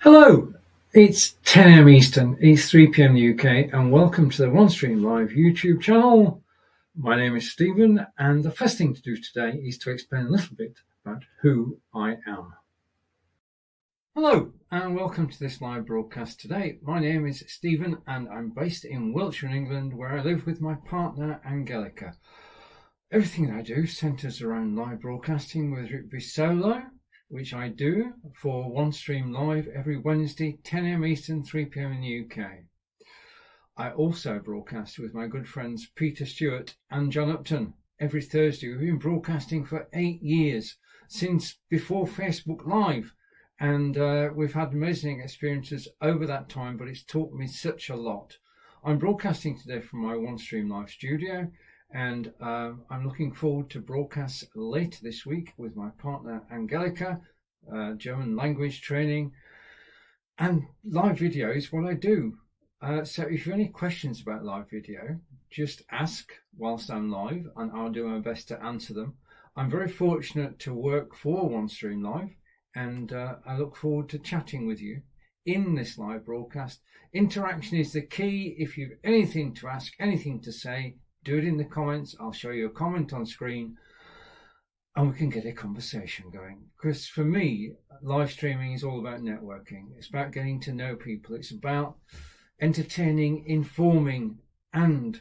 Hello, it's 10 a.m. Eastern, it's 3 p.m. UK, and welcome to the OneStream Live YouTube channel. My name is Stephen, and the first thing to do today is to explain a little bit about who I am. Hello, and welcome to this live broadcast today. My name is Stephen, and I'm based in Wiltshire, England, where I live with my partner, Angelica. Everything that I do centres around live broadcasting, whether it be solo, which I do for OneStream Live every Wednesday, 10 a.m. Eastern, 3 p.m. in the UK. I also broadcast with my good friends Peter Stewart and John Upton every Thursday. We've been broadcasting for 8 years, since before Facebook Live, and we've had amazing experiences over that time, but it's taught me such a lot. I'm broadcasting today from my OneStream Live studio, and I'm looking forward to broadcasts later this week with my partner Angelica, German language training, and live video is what I do. So if you have any questions about live video, just ask whilst I'm live and I'll do my best to answer them. I'm very fortunate to work for OneStream Live, and I look forward to chatting with you in this live broadcast. Interaction is the key. If you've anything to ask, anything to say, do it in the comments. I'll show you a comment on screen and we can get a conversation going. Because for me, live streaming is all about networking. It's about getting to know people. It's about entertaining, informing and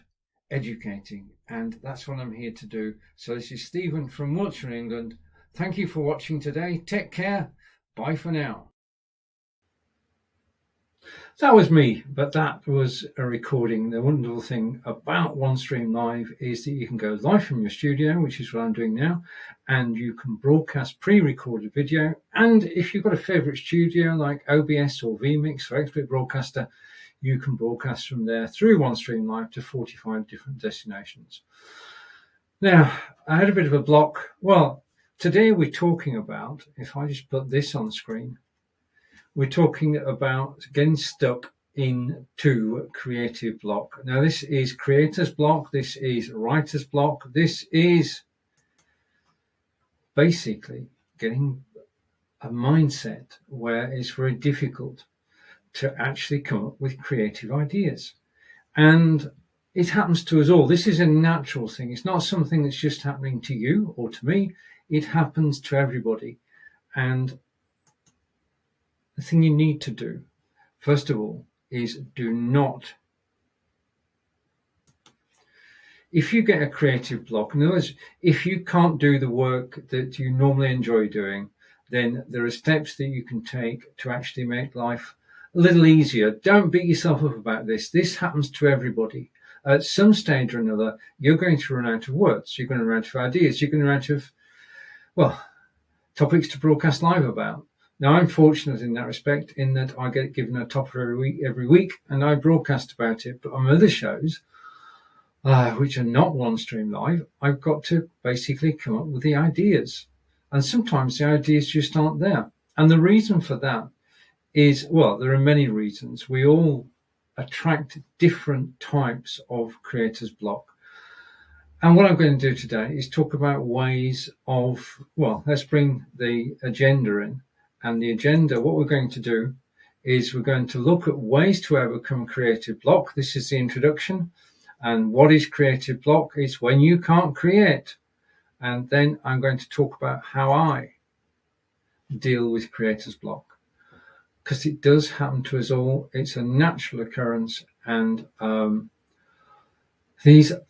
educating. And that's what I'm here to do. So this is Stephen from Wiltshire, England. Thank you for watching today. Take care. Bye for now. That was me, but that was a recording. The wonderful thing about OneStream Live is that you can go live from your studio, which is what I'm doing now, and you can broadcast pre-recorded video. And if you've got a favorite studio like OBS or vMix or Expert Broadcaster, you can broadcast from there through OneStream Live to 45 different destinations. Now, I had a bit of a block. Well, today we're talking about, if I just put this on screen, we're talking about getting stuck into creative block. Now, this is creator's block. This is writer's block. This is basically getting a mindset where it's very difficult to actually come up with creative ideas. And it happens to us all. This is a natural thing. It's not something that's just happening to you or to me. It happens to everybody. And the thing you need to do, first of all, is do not. If you get a creative block, in other words, if you can't do the work that you normally enjoy doing, then there are steps that you can take to actually make life a little easier. Don't beat yourself up about this. This happens to everybody. At some stage or another, you're going to run out of words. You're going to run out of ideas. You're going to run out of, well, topics to broadcast live about. Now, I'm fortunate in that respect, in that I get given a topic every week, and I broadcast about it. But on other shows, which are not OneStream Live, I've got to basically come up with the ideas. And sometimes the ideas just aren't there. And the reason for that is, well, there are many reasons. We all attract different types of creator's block. And what I'm going to do today is talk about ways of, well, let's bring the agenda in. And the agenda, what we're going to do is we're going to look at ways to overcome creative block. This is the introduction. And what is creative block? It's when you can't create. And then I'm going to talk about how I deal with creator's block. Because it does happen to us all. It's a natural occurrence. And I'm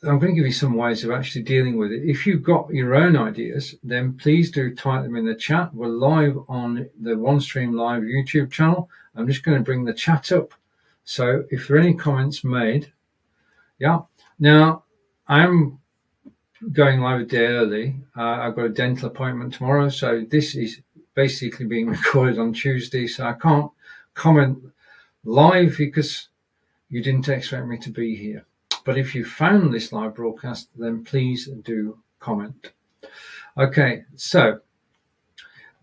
going to give you some ways of actually dealing with it. If you've got your own ideas, then please do type them in the chat. We're live on the OneStream Live YouTube channel. I'm just going to bring the chat up. So if there are any comments made, yeah. Now, I'm going live a day early. I've got a dental appointment tomorrow. So this is basically being recorded on Tuesday. So I can't comment live because you didn't expect me to be here. But if you found this live broadcast, then please do comment. Okay, so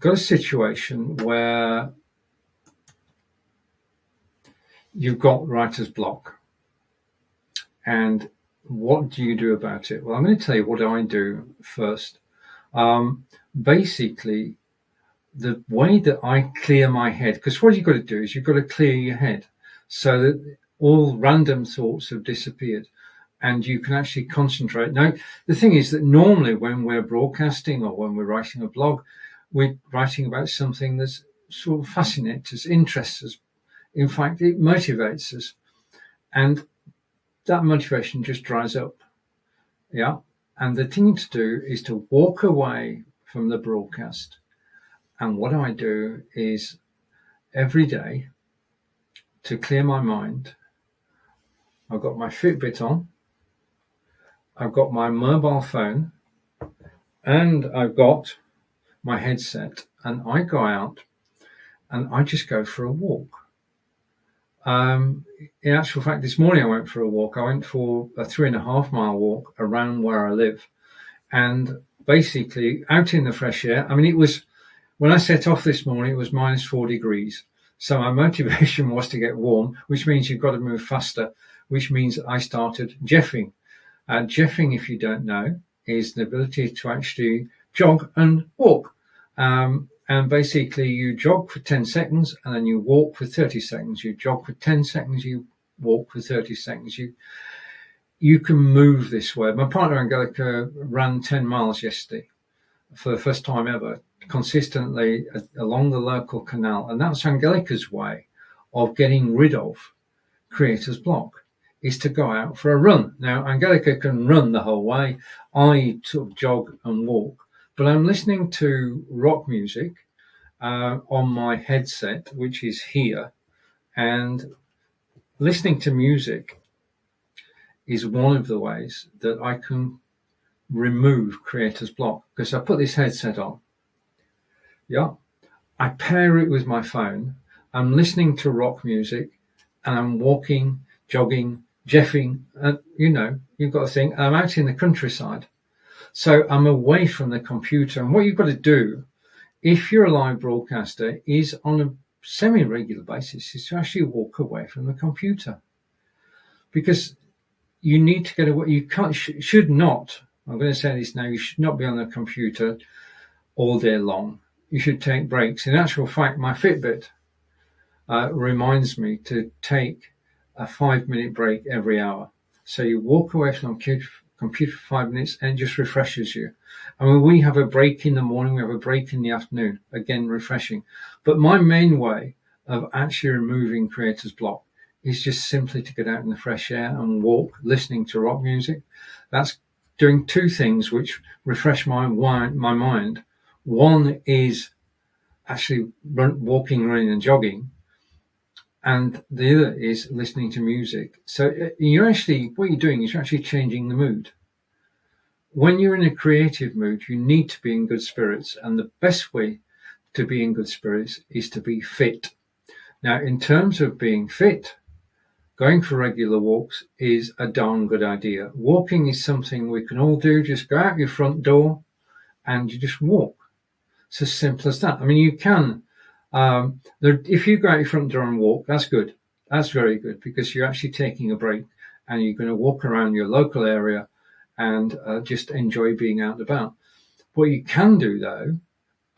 got a situation where you've got writer's block. And what do you do about it? Well, I'm going to tell you what I do first. Basically, the way that I clear my head, because what you've got to do is you've got to clear your head so that all random thoughts have disappeared and you can actually concentrate. Now, the thing is that normally when we're broadcasting or when we're writing a blog, we're writing about something that's sort of fascinates us, interests us. In fact, it motivates us. And that motivation just dries up. Yeah. And the thing to do is to walk away from the broadcast. And what I do is every day to clear my mind, I've got my Fitbit on, I've got my mobile phone, and I've got my headset, and I go out and I just go for a walk. In actual fact, this morning I went for a walk. I went for a 3.5 mile walk around where I live, and basically out in the fresh air. I mean, it was, when I set off this morning, it was -4 degrees. So my motivation was to get warm, which means you've got to move faster, which means I started jeffing. Jeffing, if you don't know, is the ability to actually jog and walk. And basically you jog for 10 seconds and then you walk for 30 seconds. You jog for 10 seconds, you walk for 30 seconds. You can move this way. My partner Angelica ran 10 miles yesterday for the first time ever, consistently along the local canal. And that's Angelica's way of getting rid of creator's block, is to go out for a run. Now, Angelica can run the whole way. I sort of jog and walk. But I'm listening to rock music on my headset, which is here. And listening to music is one of the ways that I can remove creator's block, because I put this headset on. Yeah. I pair it with my phone. I'm listening to rock music and I'm walking, jogging, jeffing. You've got to think, I'm out in the countryside. So I'm away from the computer. And what you've got to do, if you're a live broadcaster, is on a semi-regular basis, is to actually walk away from the computer. Because you need to get away. You should not, I'm going to say this now, you should not be on the computer all day long. You should take breaks. In actual fact, my Fitbit reminds me to take a 5-minute break every hour. So you walk away from the computer for 5 minutes and it just refreshes you. I mean, we have a break in the morning, we have a break in the afternoon, again, refreshing. But my main way of actually removing creator's block is just simply to get out in the fresh air and walk, listening to rock music. That's doing two things which refresh my mind. One is actually walking, running and jogging. And the other is listening to music. So what you're doing is you're actually changing the mood. When you're in a creative mood, you need to be in good spirits. And the best way to be in good spirits is to be fit. Now, in terms of being fit, going for regular walks is a darn good idea. Walking is something we can all do. Just go out your front door and you just walk. It's as simple as that. I mean, you can, if you go out your front door and walk, that's good. That's very good, because you're actually taking a break and you're going to walk around your local area and just enjoy being out and about. What you can do, though,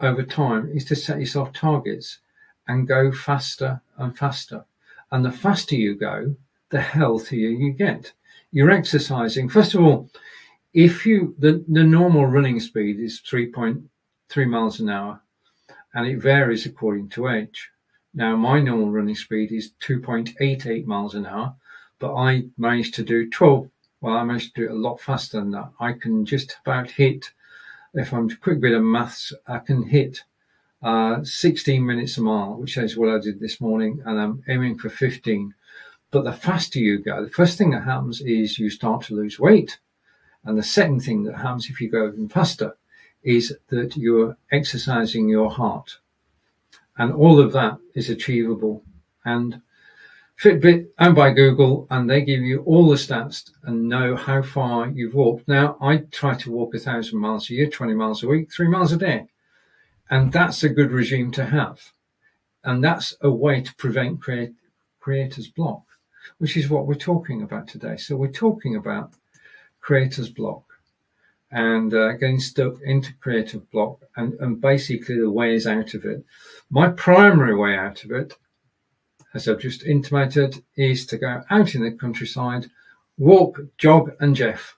over time, is to set yourself targets and go faster and faster. And the faster you go, the healthier you get. You're exercising. First of all, the normal running speed is 3.3 miles an hour, and it varies according to age. Now, my normal running speed is 2.88 miles an hour, but I managed to do 12. Well, I managed to do it a lot faster than that. I can just about hit, if I'm a quick bit of maths, I can hit 16 minutes a mile, which is what I did this morning, and I'm aiming for 15. But the faster you go, the first thing that happens is you start to lose weight. And the second thing that happens if you go even faster is that you're exercising your heart. And all of that is achievable. And Fitbit owned by Google, and they give you all the stats and know how far you've walked. Now, I try to walk 1,000 miles a year, 20 miles a week, 3 miles a day. And that's a good regime to have. And that's a way to prevent creator's block, which is what we're talking about today. So we're talking about creator's block. and getting stuck into creative block, and basically the ways out of it. My primary way out of it, as I've just intimated, is to go out in the countryside, walk, jog, and Jeff.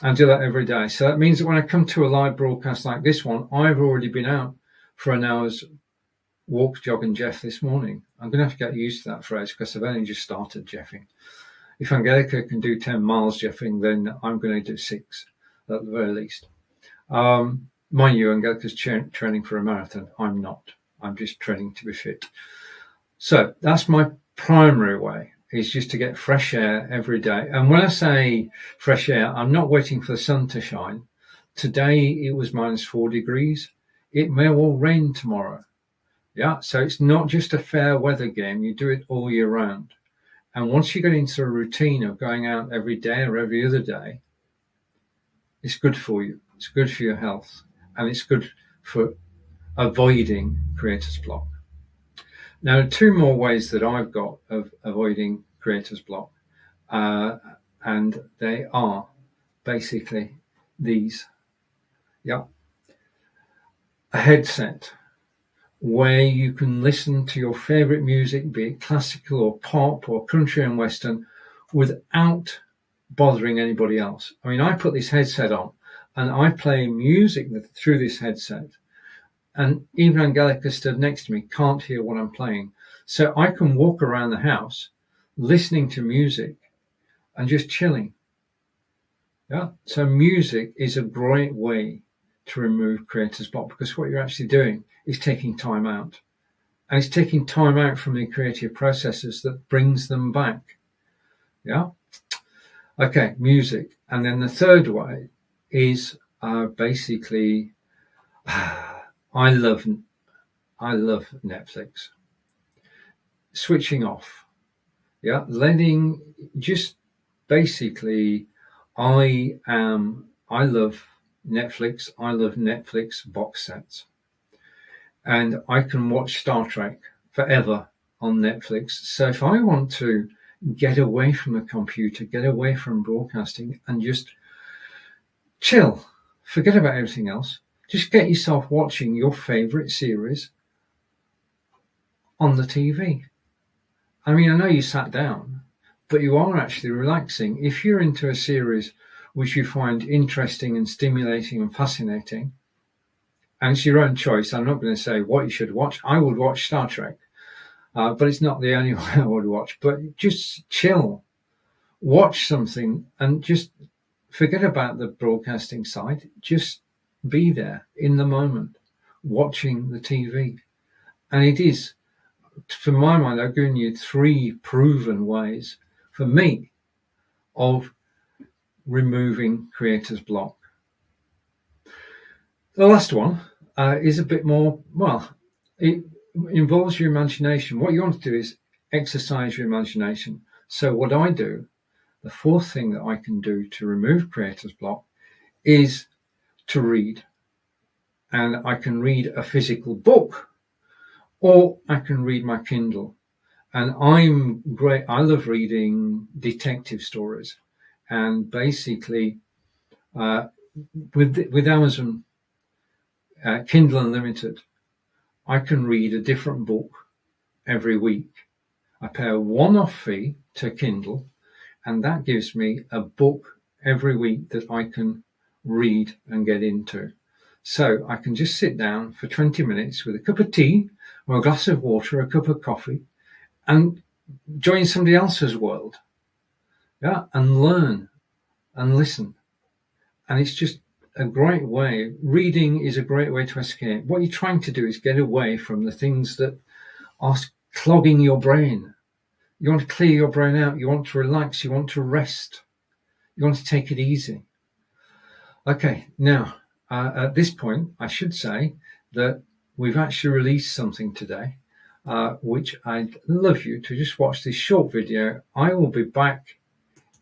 And do that every day. So that means that when I come to a live broadcast like this one, I've already been out for an hour's walk, jog, and Jeff this morning. I'm going to have to get used to that phrase because I've only just started Jeffing. If Angelica can do 10 miles Jeffing, then I'm going to do 6 at the very least. Mind you, Angelica's training for a marathon. I'm not. I'm just training to be fit. So that's my primary way, is just to get fresh air every day. And when I say fresh air, I'm not waiting for the sun to shine. Today it was -4 degrees. It may well rain tomorrow. Yeah, so it's not just a fair weather game. You do it all year round. And once you get into a routine of going out every day or every other day, it's good for you. It's good for your health. And it's good for avoiding creator's block. Now, 2 more ways that I've got of avoiding creator's block, and they are basically these. Yeah. A headset where you can listen to your favorite music, be it classical or pop or country and western, without bothering anybody else. I mean, I put this headset on and I play music through this headset, and even Angelica stood next to me can't hear what I'm playing. So I can walk around the house listening to music and just chilling. Yeah. So music is a great way to remove creator's block, because what you're actually doing is taking time out. And it's taking time out from the creative processes that brings them back. Yeah. Okay, music. And then the third way is basically, I love Netflix. Switching off. Yeah, just basically, I love Netflix. I love Netflix box sets. And I can watch Star Trek forever on Netflix. So if I want to get away from the computer, get away from broadcasting, and just chill, forget about everything else, just get yourself watching your favorite series on the TV. I mean, I know you sat down, but you are actually relaxing. If you're into a series which you find interesting and stimulating and fascinating, and it's your own choice, I'm not going to say what you should watch. I would watch Star Trek, but it's not the only one I would watch. But just chill, watch something, and just forget about the broadcasting side. Just be there in the moment, watching the TV. And it is, for my mind, I've given you 3 proven ways for me of removing creator's block. The last one is a bit more, well, it involves your imagination. What you want to do is exercise your imagination. So what I do, the 4th thing that I can do to remove creator's block is to read. And I can read a physical book, or I can read my Kindle. And I'm great. I love reading detective stories. And basically, with Amazon Kindle Unlimited, I can read a different book every week. I pay a one-off fee to Kindle, and that gives me a book every week that I can read and get into. So I can just sit down for 20 minutes with a cup of tea or a glass of water, a cup of coffee, and join somebody else's world. Yeah, and learn and listen. And it's just a great way. Reading is a great way to escape. What you're trying to do is get away from the things that are clogging your brain. You want to clear your brain out. You want to relax. You want to rest. You want to take it easy. Okay, now, at this point, I should say that we've actually released something today, which I'd love you to just watch this short video. I will be back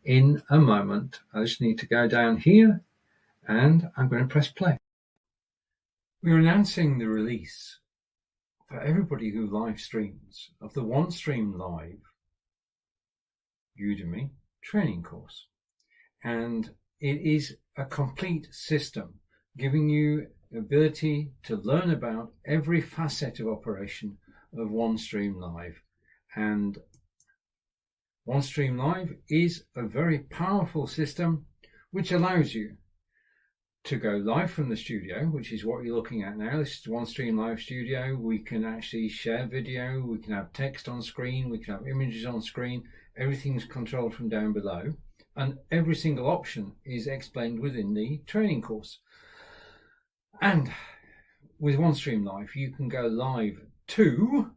in a moment. I just need to go down here, and I'm going to press play. We're announcing the release for everybody who live streams of the OneStream Live Udemy training course. And it is a complete system giving you the ability to learn about every facet of operation of OneStream Live. And OneStream Live is a very powerful system which allows you to go live from the studio, which is what you're looking at now. This is OneStream Live Studio. We can actually share video, we can have text on screen, we can have images on screen. Everything's controlled from down below, and every single option is explained within the training course. And with OneStream Live, you can go live to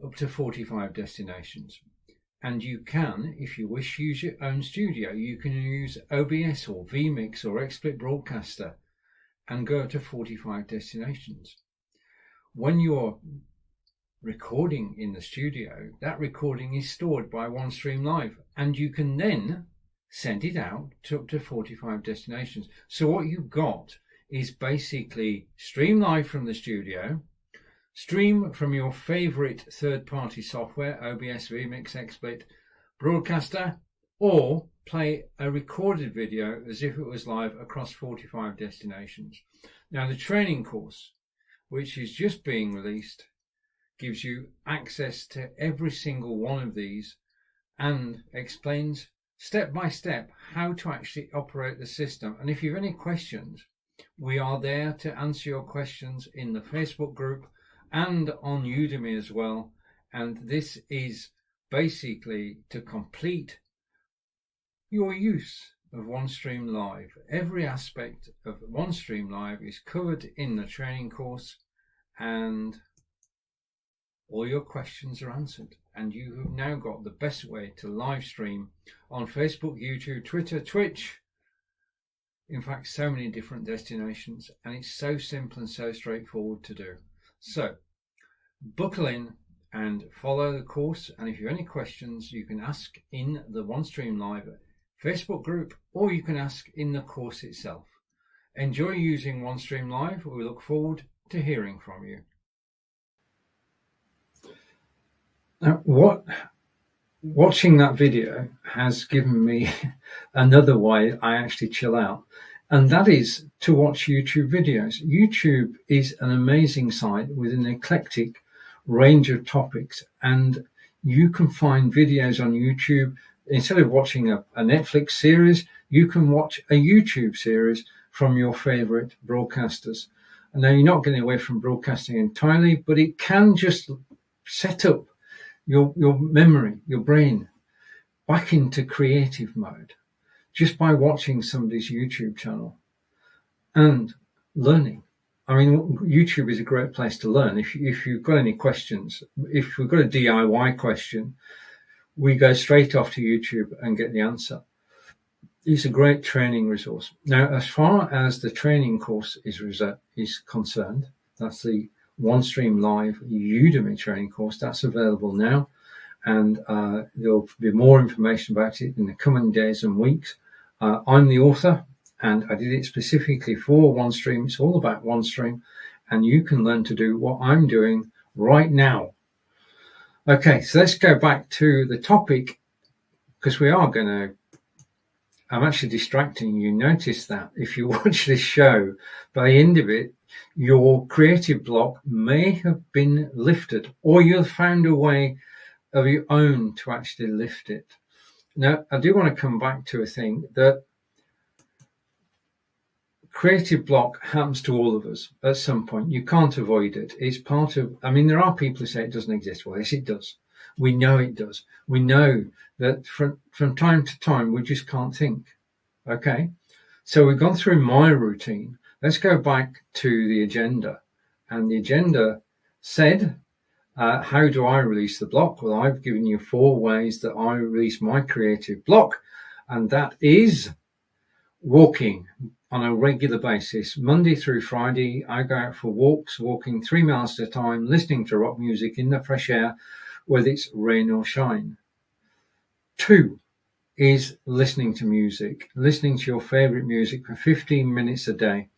up to 45 destinations. And you can, if you wish, use your own studio. You can use OBS or vMix or XSplit Broadcaster and go to 45 destinations. When you're recording in the studio, that recording is stored by OneStream Live, and you can then send it out to up to 45 destinations. So what you've got is basically stream live from the studio, stream from your favorite third-party software, OBS, vMix, XSplit, Broadcaster, or play a recorded video as if it was live across 45 destinations. Now, the training course, which is just being released, gives you access to every single one of these and explains step by step how to actually operate the system. And if you have any questions, we are there to answer your questions in the Facebook group and on Udemy as well. And this is basically to complete your use of OneStream Live. Every aspect of OneStream Live is covered in the training course, and all your questions are answered. And you have now got the best way to live stream on Facebook, YouTube, Twitter, Twitch. In fact, so many different destinations, and it's so simple and so straightforward to do. So buckle in and follow the course, and if you have any questions, you can ask in the OneStream Live Facebook group, or you can ask in the course itself. Enjoy using OneStream Live. We look forward to hearing from you. Now, watching that video has given me another way I actually chill out, and that is to watch YouTube videos. YouTube is an amazing site with an eclectic range of topics, and you can find videos on YouTube. Instead of watching a Netflix series, you can watch a YouTube series from your favorite broadcasters. And now, you're not getting away from broadcasting entirely, but it can just set up your memory, your brain, back into creative mode just by watching somebody's YouTube channel and learning. I mean, YouTube is a great place to learn. If you've got any questions, if we've got a DIY question, we go straight off to YouTube and get the answer. It's a great training resource. Now, as far as the training course is concerned, that's the OneStream Live Udemy training course. That's available now, and there'll be more information about it in the coming days and weeks. I'm the author, and I did it specifically for OneStream. It's all about OneStream, and you can learn to do what I'm doing right now. Okay, so let's go back to the topic, because I'm actually distracting you. Notice that if you watch this show, by the end of it, your creative block may have been lifted, or you've found a way of your own to actually lift it. Now, I do want to come back to a thing that creative block happens to all of us at some point. You can't avoid it. It's part of, there are people who say it doesn't exist. Well, yes, it does. We know it does. We know that from time to time, we just can't think. Okay. So we've gone through my routine. Let's go back to the agenda. And the agenda said, how do I release the block? Well, I've given you 4 ways that I release my creative block. And that is walking on a regular basis. Monday through Friday, I go out for walks, walking 3 miles at a time, listening to rock music in the fresh air, whether it's rain or shine. 2 is listening to music. Listening to your favorite music for 15 minutes a day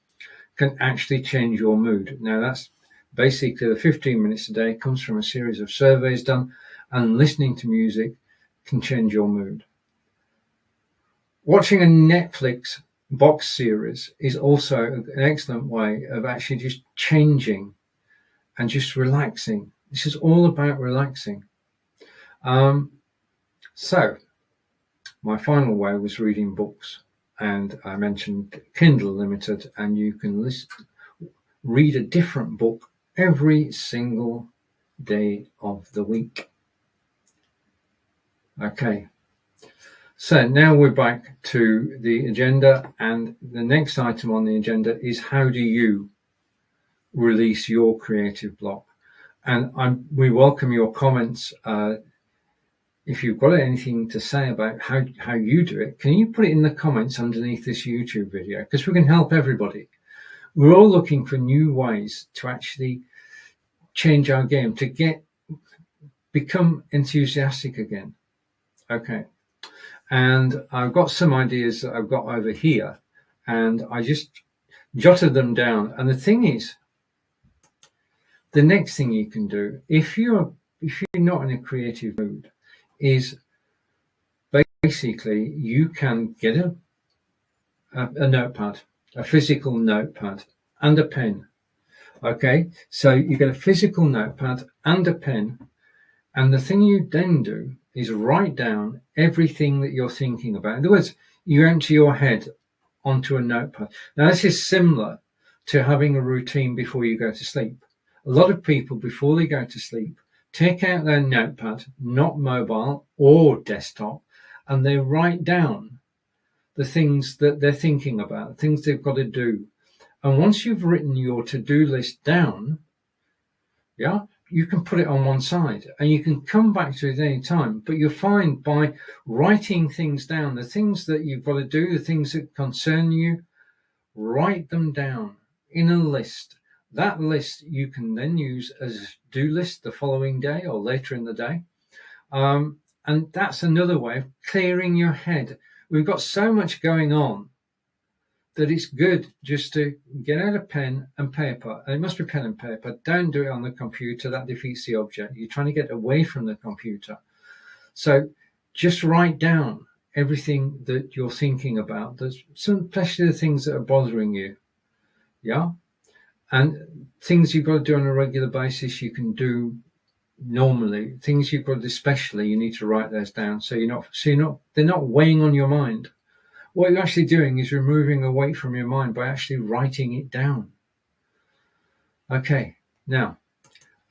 can actually change your mood. Now, that's basically the 15 minutes a day comes from a series of surveys done, and listening to music can change your mood. Watching a Netflix box series is also an excellent way of actually just changing and just relaxing. This is all about relaxing. So my final way was reading books, and I mentioned Kindle Limited, and you can read a different book every single day of the week. Okay, so now we're back to the agenda, and the next item on the agenda is how do you release your creative block? And we welcome your comments. If you've got anything to say about how you do it, can you put it in the comments underneath this YouTube video? Because we can help everybody. We're all looking for new ways to actually change our game, to become enthusiastic again. Okay. And I've got some ideas that I've got over here, and I just jotted them down. And the thing is, the next thing you can do, if you're not in a creative mood, is basically you can get a notepad, a physical notepad, and a pen. Okay, so you get a physical notepad and a pen, and the thing you then do is write down everything that you're thinking about. In other words, you empty your head onto a notepad. Now, this is similar to having a routine before you go to sleep. A lot of people, before they go to sleep, take out their notepad, not mobile or desktop, and they write down the things that they're thinking about, things they've got to do. And once you've written your to-do list down, you can put it on one side and you can come back to it at any time. But you'll find by writing things down, the things that you've got to do, the things that concern you, write them down in a list. That list you can then use as a to-do list the following day or later in the day. And that's another way of clearing your head. We've got so much going on that it's good just to get out a pen and paper. And it must be pen and paper. Don't do it on the computer. That defeats the object. You're trying to get away from the computer. So just write down everything that you're thinking about. There's especially the things that are bothering you. Yeah. And things you've got to do on a regular basis, you can do normally. Things you've got to do especially, you need to write those down. So they're not weighing on your mind. What you're actually doing is removing a weight from your mind by actually writing it down. Okay, now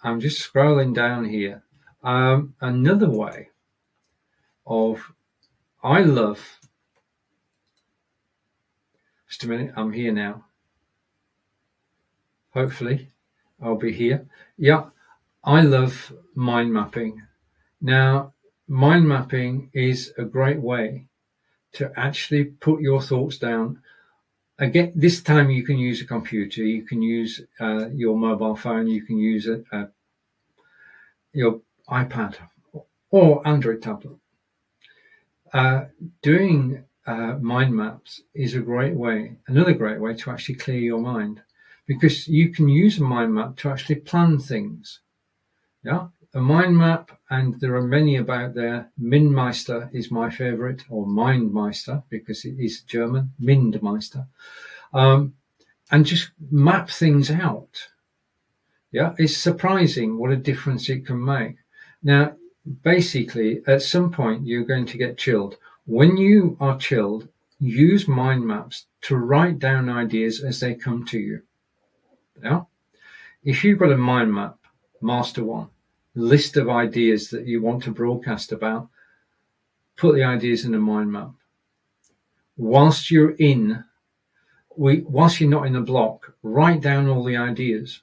I'm just scrolling down here. Another way I love, just a minute, I'm here now. Hopefully I'll be here. Yeah, I love mind mapping. Now, mind mapping is a great way to actually put your thoughts down. Again, this time you can use a computer, you can use your mobile phone, you can use your iPad or Android tablet. Doing mind maps is another great way to actually clear your mind, because you can use a mind map to actually plan things. Yeah. A mind map, and there are many about there. Mindmeister is my favorite, or Mindmeister, because it is German, Mindmeister. And just map things out. Yeah, it's surprising what a difference it can make. Now, basically, at some point, you're going to get chilled. When you are chilled, use mind maps to write down ideas as they come to you. Yeah. If you've got a mind map, master one, list of ideas that you want to broadcast about, put the ideas in a mind map. Whilst you're not in a block, write down all the ideas.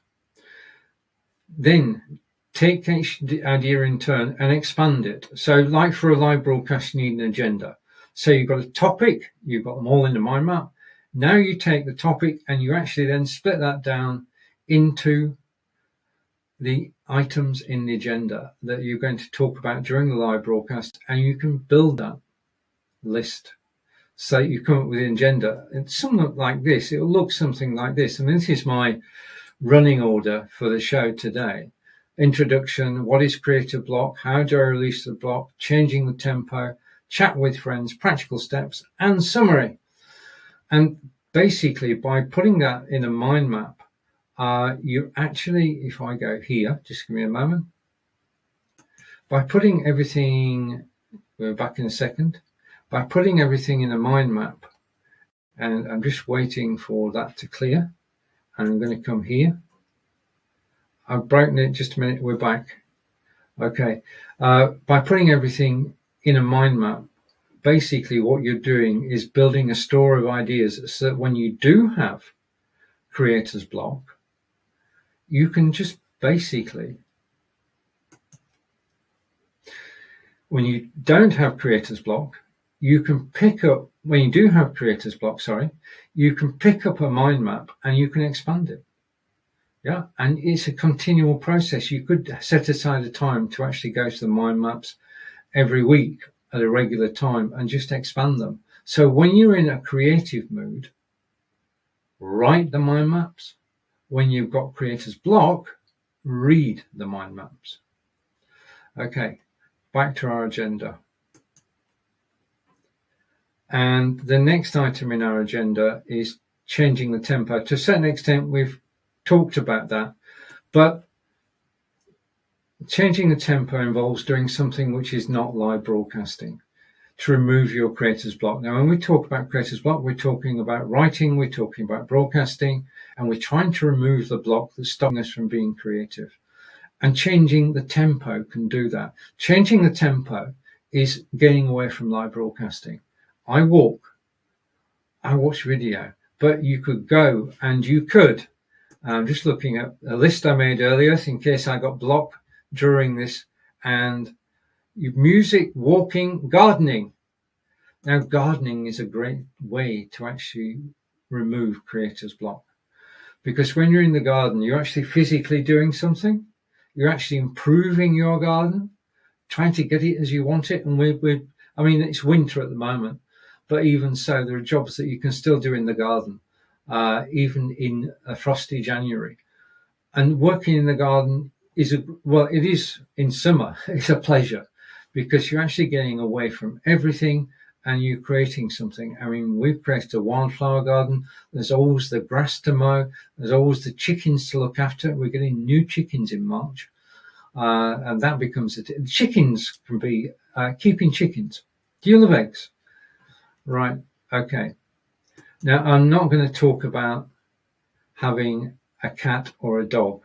Then take each idea in turn and expand it. So like for a live broadcast, you need an agenda. So you've got a topic, you've got them all in the mind map. Now you take the topic and you actually then split that down into the items in the agenda that you're going to talk about during the live broadcast, and you can build that list. So you come up with an agenda. It's something like this. It will look something like this. And this is my running order for the show today. Introduction, what is creative block? How do I release the block? Changing the tempo, chat with friends, practical steps, and summary. And basically, by putting that in a mind map, you actually, if I go here, just give me a moment, by putting everything, we're back in a second, by putting everything in a mind map, and I'm just waiting for that to clear, and I'm going to come here. I've broken it, just a minute, we're back. Okay, by putting everything in a mind map, basically what you're doing is building a store of ideas so that when you do have creator's block, you can just basically, when you don't have creator's block, you can pick up, when you do have creator's block, you can pick up a mind map and you can expand it. Yeah, and it's a continual process. You could set aside a time to actually go to the mind maps every week at a regular time and just expand them. So when you're in a creative mood, write the mind maps. When you've got creator's block, read the mind maps. Okay, back to our agenda. And the next item in our agenda is changing the tempo. To a certain extent, we've talked about that, but changing the tempo involves doing something which is not live broadcasting to remove your creator's block. Now, when we talk about creator's block, we're talking about writing, we're talking about broadcasting, and we're trying to remove the block that's stopping us from being creative. And changing the tempo can do that. Changing the tempo is getting away from live broadcasting. I walk, I watch video, but you could go and you could. I'm just looking at a list I made earlier in case I got blocked during this. And music, walking, gardening. Now, gardening is a great way to actually remove creator's block. Because when you're in the garden, you're actually physically doing something. You're actually improving your garden, trying to get it as you want it. And I mean, it's winter at the moment, but even so, there are jobs that you can still do in the garden. Even in a frosty January. And working in the garden is it is in summer, it's a pleasure because you're actually getting away from everything and you're creating something. I mean, we've created a wildflower garden. There's always the grass to mow. There's always the chickens to look after. We're getting new chickens in March. And that becomes chickens can be keeping chickens. Do you love eggs? Right. Okay. Now, I'm not going to talk about having a cat or a dog,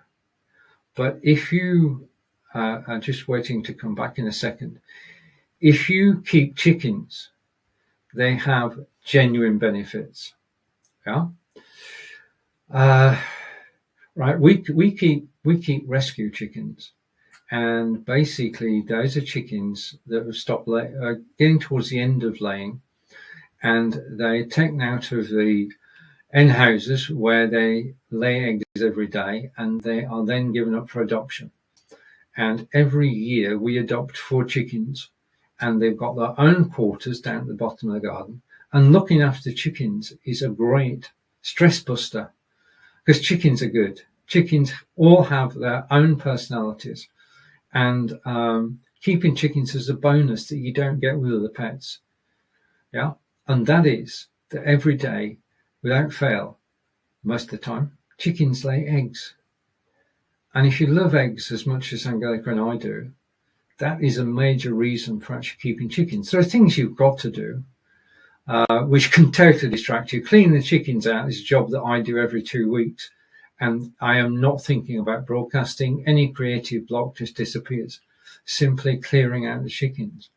but if you are just waiting to come back in a second, if you keep chickens, they have genuine benefits. Yeah. Right. We keep rescue chickens, and basically those are chickens that have stopped getting towards the end of laying. And they're taken out of the hen houses where they lay eggs every day, and they are then given up for adoption. And every year we adopt 4 chickens, and they've got their own quarters down at the bottom of the garden. And looking after chickens is a great stress buster because chickens are good. Chickens all have their own personalities, and keeping chickens is a bonus that you don't get with other pets. Yeah. And that is that every day, without fail, most of the time, chickens lay eggs. And if you love eggs as much as Angelica and I do, that is a major reason for actually keeping chickens. There are things you've got to do, which can totally distract you. Cleaning the chickens out is a job that I do every 2 weeks. And I am not thinking about broadcasting. Any creative block just disappears. Simply clearing out the chickens.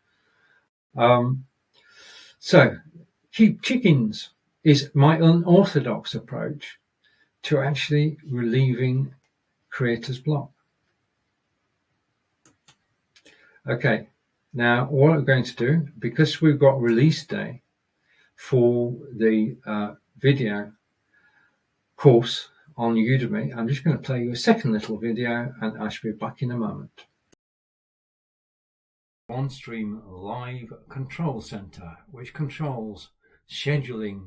So, keep chickens is my unorthodox approach to actually relieving creator's block. Okay, now what I'm going to do, because we've got release day for the video course on Udemy, I'm just going to play you a second little video and I shall be back in a moment. OneStream Live Control Center, which controls scheduling,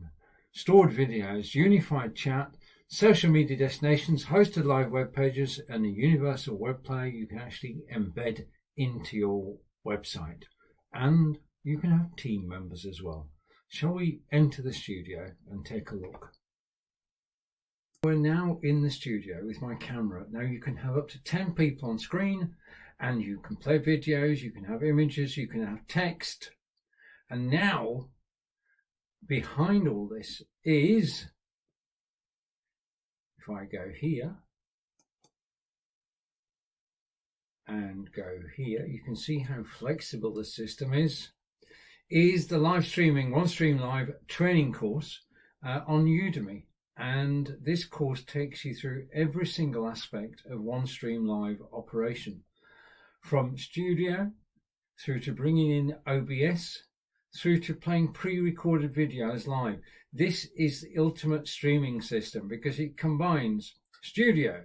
stored videos, unified chat, social media destinations, hosted live web pages, and a universal web player you can actually embed into your website. And you can have team members as well. Shall we enter the studio and take a look? We're now in the studio with my camera. Now you can have up to 10 people on screen, and you can play videos, you can have images, you can have text. And now behind all this is, if I go here and go here, you can see how flexible the system is the live streaming OneStream Live training course on Udemy. And this course takes you through every single aspect of OneStream Live operation, from studio through to bringing in OBS, through to playing pre-recorded videos live. This is the ultimate streaming system because it combines studio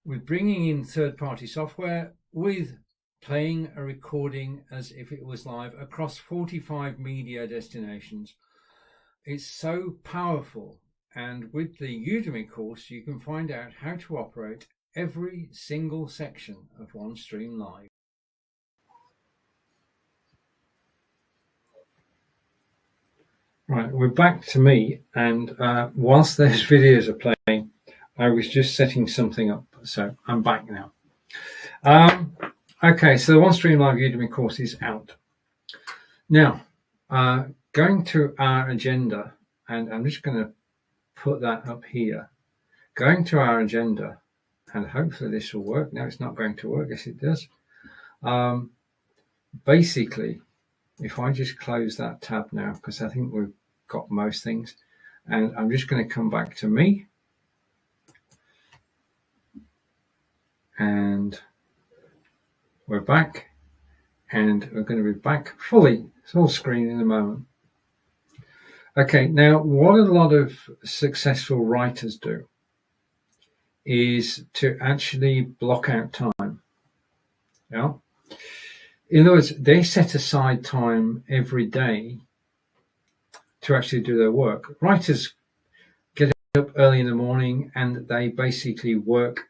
with bringing in third-party software with playing a recording as if it was live across 45 media destinations. It's so powerful. And with the Udemy course, you can find out how to operate every single section of OneStream Live. Right, we're back to me, and whilst those videos are playing, I was just setting something up, so I'm back now. Okay, so the OneStream Live Udemy course is out. Now, going to our agenda, and I'm just going to put that up here. Going to our agenda, and hopefully this will work. No, it's not going to work. Yes, it does. Basically, if I just close that tab now, because I think we've got most things, and I'm just going to come back to me, and we're back, and we're going to be back fully full screen in a moment. Okay, now what a lot of successful writers do is to actually block out time. Yeah. In other words, they set aside time every day to actually do their work. Writers get up early in the morning and they basically work,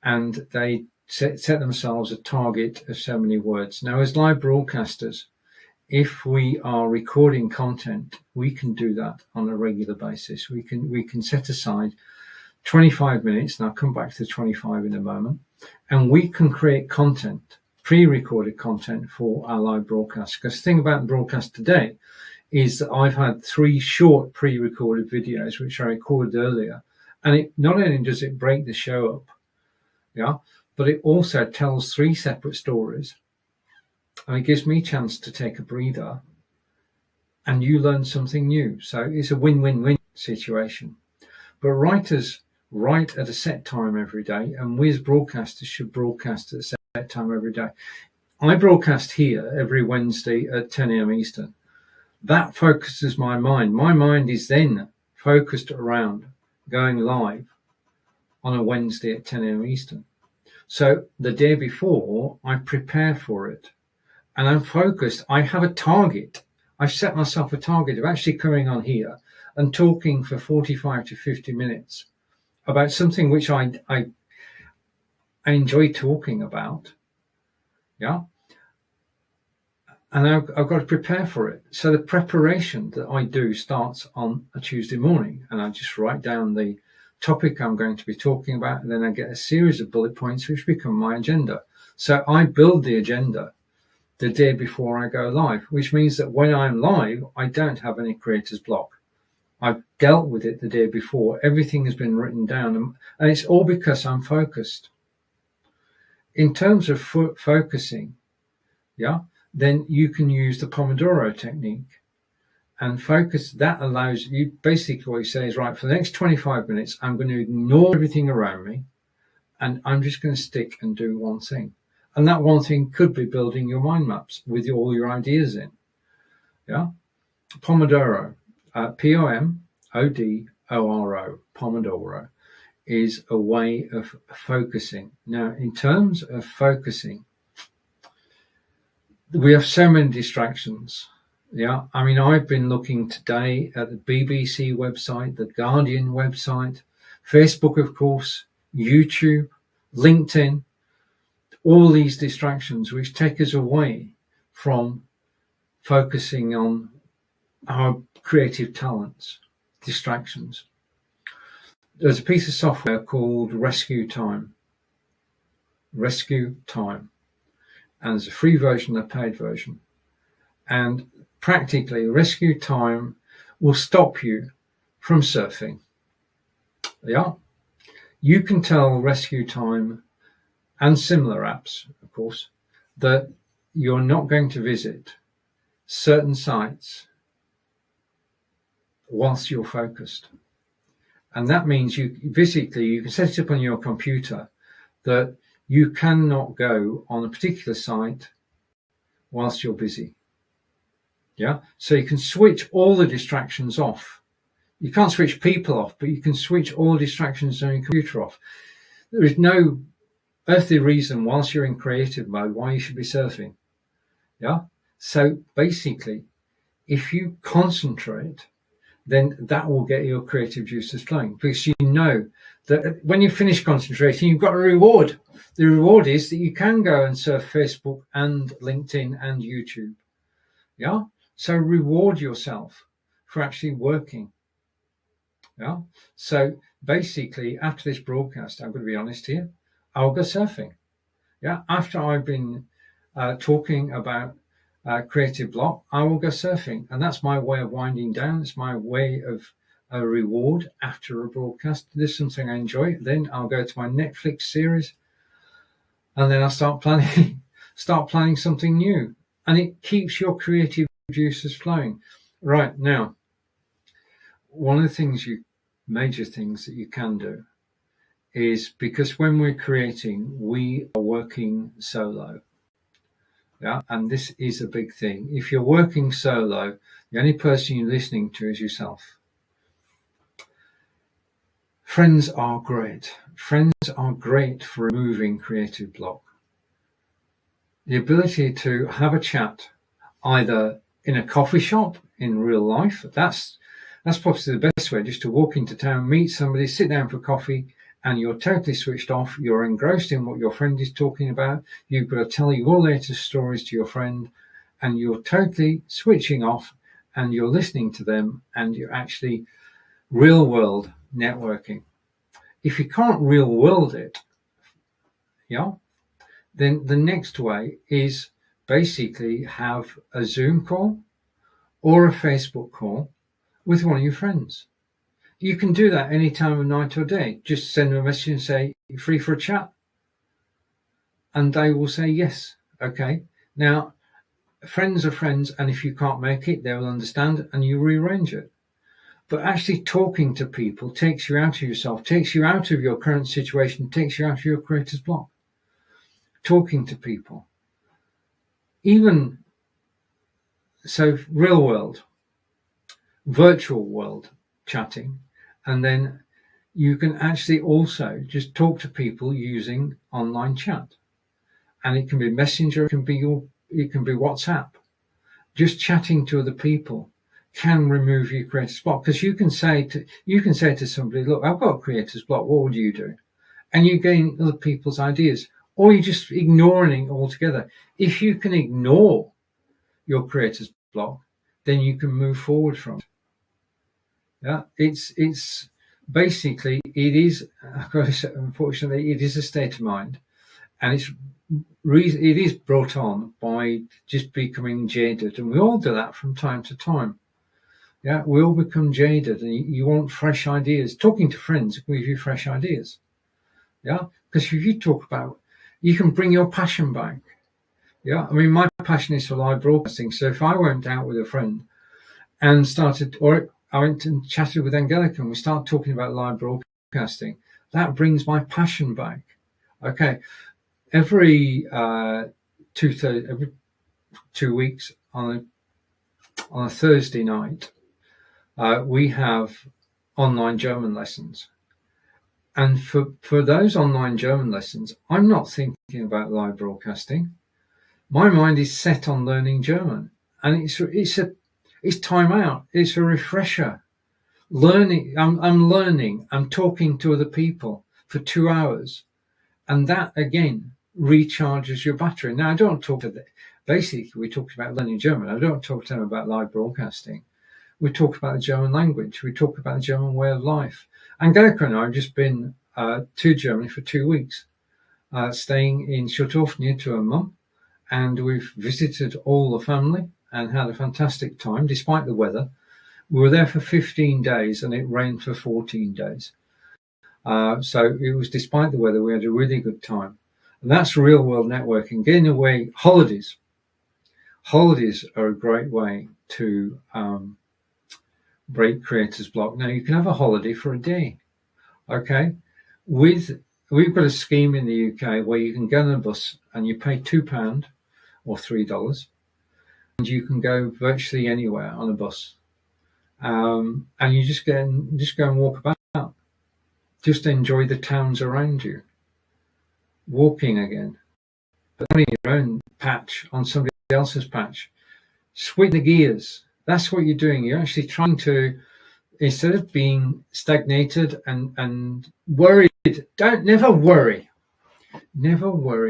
and they set themselves a target of so many words. Now, as live broadcasters, if we are recording content, we can do that on a regular basis. We can set aside 25 minutes, and I'll come back to 25 in a moment, and we can create content, pre-recorded content for our live broadcast. Because the thing about the broadcast today is that I've had 3 short pre-recorded videos which I recorded earlier, and it not only does it break the show up, yeah, but it also tells 3 separate stories. And it gives me a chance to take a breather, and you learn something new. So it's a win-win-win situation. But writers write at a set time every day, and we as broadcasters should broadcast at a set time every day. I broadcast here every Wednesday at 10 a.m. Eastern. That focuses my mind. My mind is then focused around going live on a Wednesday at 10 a.m. Eastern. So the day before, I prepare for it. And I'm focused. I have a target. I've set myself a target of actually coming on here and talking for 45 to 50 minutes about something which I enjoy talking about. Yeah. And I've got to prepare for it. So the preparation that I do starts on a Tuesday morning, and I just write down the topic I'm going to be talking about, and then I get a series of bullet points which become my agenda. So I build the agenda the day before I go live, which means that when I'm live, I don't have any creator's block. I've dealt with it the day before. Everything has been written down, and it's all because I'm focused. In terms of focusing, yeah, then you can use the Pomodoro technique and focus. That allows you, basically what you say is, right, for the next 25 minutes, I'm going to ignore everything around me, and I'm just going to stick and do one thing. And that one thing could be building your mind maps with all your ideas in. Yeah. Pomodoro, Pomodoro, Pomodoro is a way of focusing. Now, in terms of focusing, we have so many distractions. Yeah. I mean, I've been looking today at the BBC website, the Guardian website, Facebook, of course, YouTube, LinkedIn, all these distractions which take us away from focusing on our creative talents, distractions. There's a piece of software called Rescue Time. Rescue Time. And there's a free version and a paid version. And practically, Rescue Time will stop you from surfing. Yeah. You can tell Rescue Time and similar apps, of course, that you're not going to visit certain sites whilst you're focused. And that means you can set it up on your computer that you cannot go on a particular site whilst you're busy. Yeah. So you can switch all the distractions off. You can't switch people off, but you can switch all distractions on your computer off. There is no earthly reason whilst you're in creative mode why you should be surfing. Yeah. So basically, if you concentrate, then that will get your creative juices flowing, because you know that when you finish concentrating, you've got a reward. The reward is that you can go and surf Facebook and LinkedIn and YouTube. Yeah. So reward yourself for actually working. Yeah. So basically, after this broadcast, I'm going to be honest here, I'll go surfing. Yeah. After I've been talking about creative block, I will go surfing, and that's my way of winding down. It's my way of a reward after a broadcast. This is something I enjoy. Then I'll go to my Netflix series, and then I'll start planning something new, and it keeps your creative juices flowing. Right now, one of the major things that you can do is, because when we're creating, we are working solo. Yeah, and this is a big thing. If you're working solo, the only person you're listening to is yourself. Friends are great. Friends are great for removing creative block. The ability to have a chat, either in a coffee shop, in real life, that's probably the best way, just to walk into town, meet somebody, sit down for coffee, and you're totally switched off. You're engrossed in what your friend is talking about. You've got to tell your latest stories to your friend, and you're totally switching off, and you're listening to them, and you're actually real world networking. If you can't real world it, yeah, then the next way is basically have a Zoom call or a Facebook call with one of your friends. You can do that any time of night or day. Just send them a message and say, "You free for a chat?" And they will say yes. Okay. Now, friends are friends, and if you can't make it, they will understand, and you rearrange it. But actually talking to people takes you out of yourself, takes you out of your current situation, takes you out of your creator's block. Talking to people. Even so, real world, virtual world chatting. And then you can actually also just talk to people using online chat, and it can be Messenger, it can be WhatsApp. Just chatting to other people can remove your creator's block, because you can say to somebody, "Look, I've got a creator's block. What would you do?" And you gain other people's ideas, or you're just ignoring it altogether. If you can ignore your creator's block, then you can move forward from it. Yeah, it's basically, it is, unfortunately, it is a state of mind, and it is brought on by just becoming jaded, and we all do that from time to time. Yeah, we all become jaded, and you want fresh ideas. Talking to friends will give you fresh ideas. Yeah, because if you talk about, you can bring your passion back. Yeah, I mean, my passion is for live broadcasting. So if I went out with a friend and I went and chatted with Angelica, and we start talking about live broadcasting, that brings my passion back. Okay, every 2 weeks on a Thursday night, we have online German lessons. And for those online German lessons, I'm not thinking about live broadcasting. My mind is set on learning German, and it's time out. It's a refresher. Learning. I'm learning. I'm talking to other people for 2 hours, and that again recharges your battery. Now, I don't talk to them. Basically, we talked about learning German. I don't talk to them about live broadcasting, We talk about the German language. We talk about the German way of life. Angelika and I have just been to Germany for 2 weeks, staying in Schutthof near to her mum. And we've visited all the family and had a fantastic time, despite the weather. We were there for 15 days and it rained for 14 days. So it was, despite the weather, we had a really good time. And that's real world networking, getting away. Holidays are a great way to break creator's block. Now, you can have a holiday for a day, okay? We've got a scheme in the UK where you can go on a bus and you pay £2 or $3, and you can go virtually anywhere on a bus, and you just go and walk about, just enjoy the towns around you, walking again, but not in your own patch, on somebody else's patch. Sweeten the gears. That's what you're doing. You're actually trying to, instead of being stagnated and worried, never worry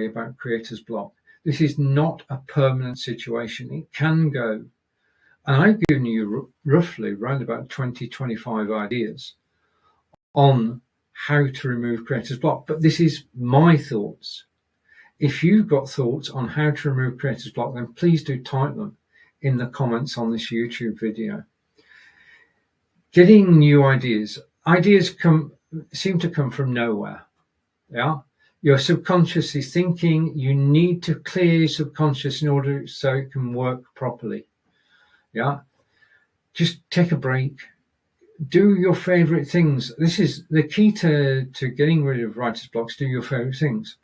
about creator's block. This is not a permanent situation. It can go. And I've given you roughly around about 20-25 ideas on how to remove creator's block. But this is my thoughts. If you've got thoughts on how to remove creator's block, then please do type them in the comments on this YouTube video. Getting new ideas. Ideas seem to come from nowhere. Yeah. Your subconscious is thinking. You need to clear your subconscious in order so it can work properly. Yeah. Just take a break. Do your favorite things. This is the key to getting rid of writer's blocks. Do your favorite things.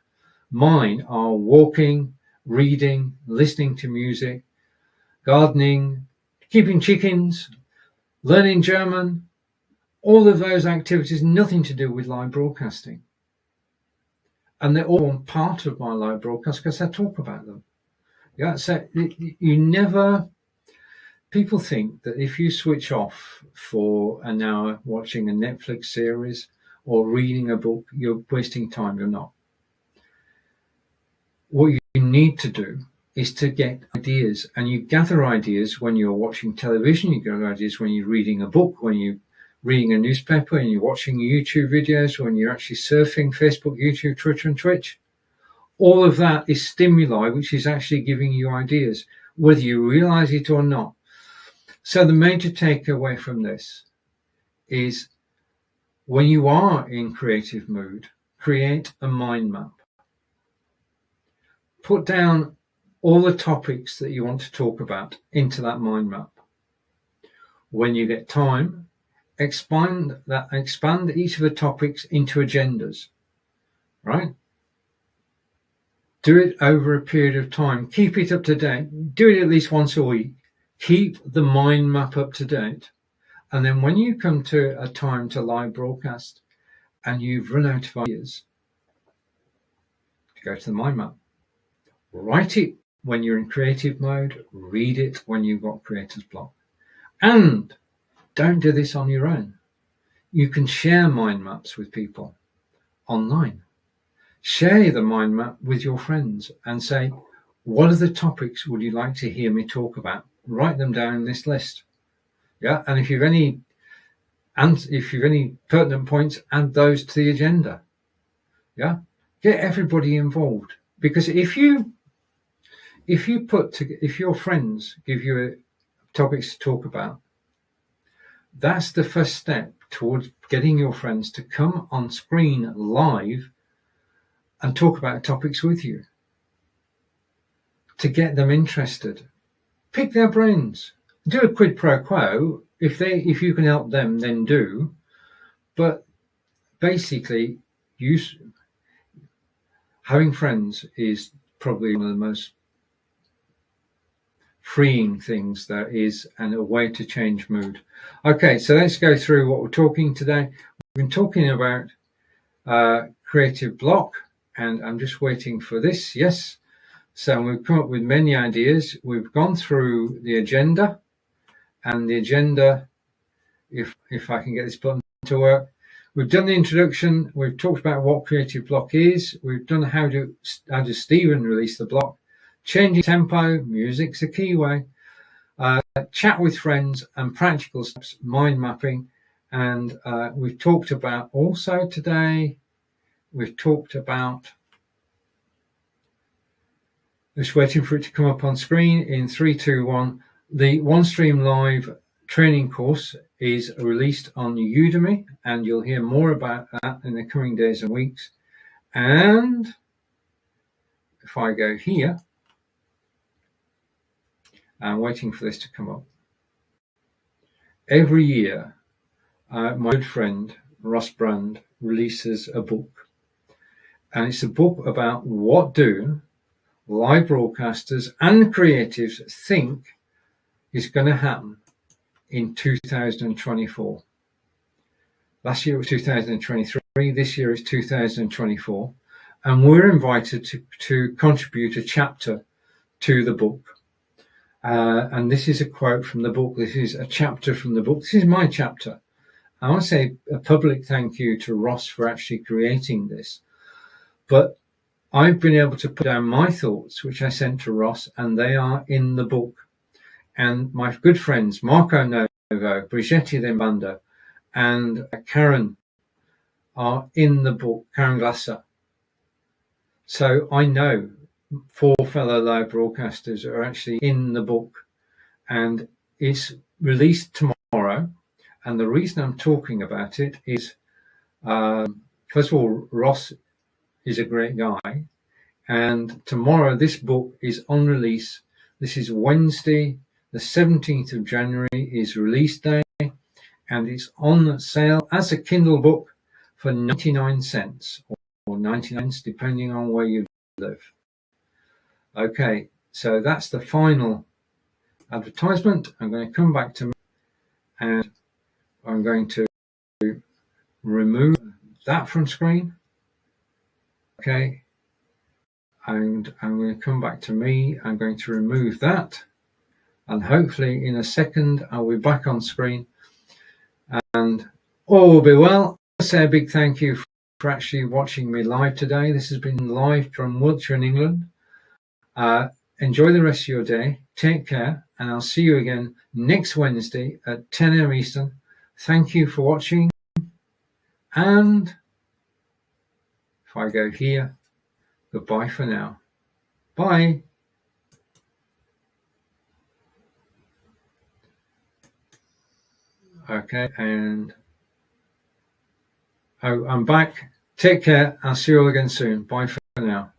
Mine are walking, reading, listening to music, gardening, keeping chickens, learning German. All of those activities, nothing to do with live broadcasting. And they're all part of my live broadcast because I talk about them. Yeah, so people think that if you switch off for an hour watching a Netflix series or reading a book, you're wasting time. You're not. What you need to do is to get ideas, and you gather ideas when you're watching television, you gather ideas when you're reading a book, when you're reading a newspaper, and you're watching YouTube videos, when you're actually surfing Facebook, YouTube, Twitter, and Twitch. All of that is stimuli, which is actually giving you ideas, whether you realize it or not. So the major takeaway from this is, when you are in creative mood, create a mind map. Put down all the topics that you want to talk about into that mind map. When you get time, expand each of the topics into agendas, right? Do it over a period of time. Keep it up to date. Do it at least once a week. Keep the mind map up to date. And then when you come to a time to live broadcast and you've run out of ideas, go to the mind map. Write it when you're in creative mode. Read it when you've got creator's block. And don't do this on your own. You can share mind maps with people online. Share the mind map with your friends and say, what are the topics would you like to hear me talk about? Write them down in this list. Yeah, and if you've any pertinent points, add those to the agenda. Yeah, get everybody involved, because if your friends give you topics to talk about, that's the first step towards getting your friends to come on screen live and talk about topics with you, to get them interested. Pick their brains. Do a quid pro quo. If you can help them, then do. But basically, having friends is probably one of the most freeing things there is, and a way to change mood. Okay, so let's go through what we're talking today. We've been talking about creative block, and I'm just waiting for this. Yes. So we've come up with many ideas. We've gone through the agenda, and the agenda, if I can get this button to work, we've done the introduction. We've talked about what creative block is. We've done how does Stephen release the block. Changing tempo, music's a key way. chat with friends and practical steps, mind mapping. And we've talked about also today, we've talked about, just waiting for it to come up on screen in 3, 2, 1. The OneStream Live training course is released on Udemy, and you'll hear more about that in the coming days and weeks. And if I go here, I'm waiting for this to come up. Every year, my good friend Ross Brand releases a book, and it's a book about what do live broadcasters and creatives think is going to happen in 2024. Last year it was 2023, this year is 2024, and we're invited to contribute a chapter to the book. And this is a quote from the book. This is a chapter from the book. This is my chapter. I want to say a public thank you to Ross for actually creating this. But I've been able to put down my thoughts, which I sent to Ross, and they are in the book. And my good friends, Marco Novo, Brigitte Dembanda, and Karen are in the book, Karen Glasser. So I know 4 fellow live broadcasters are actually in the book, and it's released tomorrow. And the reason I'm talking about it is, first of all, Ross is a great guy, and tomorrow this book is on release. This is Wednesday, the 17th of January is release day, and it's on sale as a Kindle book for 99 cents or 99 cents, depending on where you live. Okay, so that's the final advertisement. I'm going to come back to me, and I'm going to remove that from screen. Okay, and I'm going to come back to me. I'm going to remove that, and hopefully in a second I'll be back on screen and all will be well. I say a big thank you for actually watching me live today. This has been live from Wiltshire in England. Enjoy the rest of your day. Take care, and I'll see you again next Wednesday at 10 a.m. Eastern. Thank you for watching, and if I go here, goodbye for now. Bye. Okay, and I'm back. Take care. I'll see you all again soon. Bye for now.